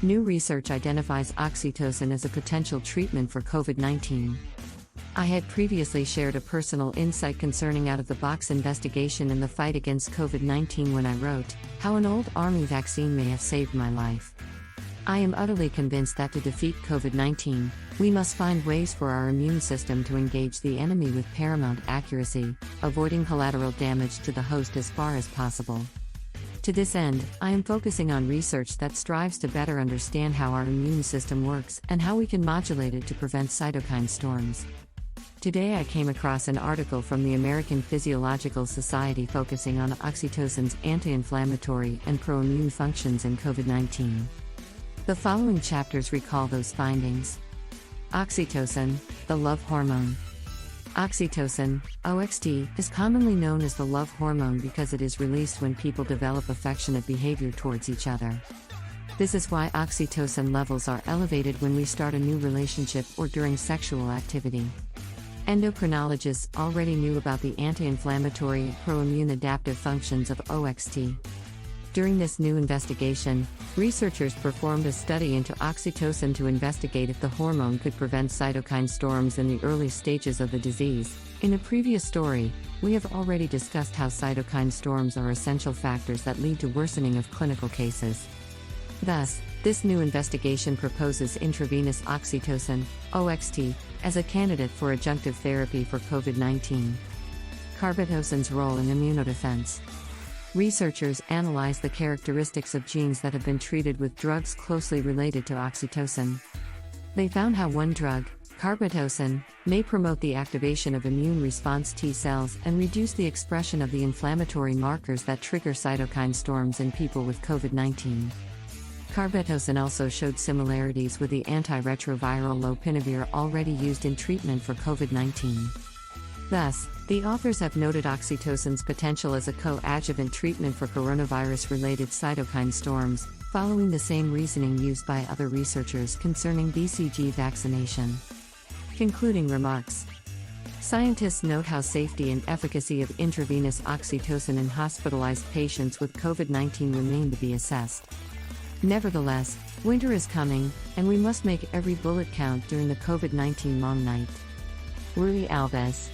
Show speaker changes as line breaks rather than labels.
New research identifies oxytocin as a potential treatment for COVID-19. I had previously shared a personal insight concerning out-of-the-box investigation in the fight against COVID-19 when I wrote, "How an old army vaccine may have saved my life." I am utterly convinced that to defeat COVID-19, we must find ways for our immune system to engage the enemy with paramount accuracy, avoiding collateral damage to the host as far as possible. To this end, I am focusing on research that strives to better understand how our immune system works and how we can modulate it to prevent cytokine storms. Today I came across an article from the American Physiological Society focusing on oxytocin's anti-inflammatory and pro-immune functions in COVID-19. The following chapters recall those findings. Oxytocin, the love hormone. Oxytocin, OXT, is commonly known as the love hormone because it is released when people develop affectionate behavior towards each other. This is why oxytocin levels are elevated when we start a new relationship or during sexual activity. Endocrinologists already knew about the anti-inflammatory and pro-immune adaptive functions of OXT. During this new investigation, researchers performed a study into oxytocin to investigate if the hormone could prevent cytokine storms in the early stages of the disease. In a previous story, we have already discussed how cytokine storms are essential factors that lead to worsening of clinical cases. Thus, this new investigation proposes intravenous oxytocin, OXT, as a candidate for adjunctive therapy for COVID-19. Carbetocin's role in immunodefense. Researchers analyzed the characteristics of genes that have been treated with drugs closely related to oxytocin. They found how one drug, carbetocin, may promote the activation of immune response T cells and reduce the expression of the inflammatory markers that trigger cytokine storms in people with COVID-19. Carbetocin also showed similarities with the antiretroviral lopinavir already used in treatment for COVID-19. Thus, the authors have noted oxytocin's potential as a co-adjuvant treatment for coronavirus-related cytokine storms, following the same reasoning used by other researchers concerning BCG vaccination. Concluding remarks. Scientists note how safety and efficacy of intravenous oxytocin in hospitalized patients with COVID-19 remain to be assessed. Nevertheless, winter is coming, and we must make every bullet count during the COVID-19 long night. Rui Alves.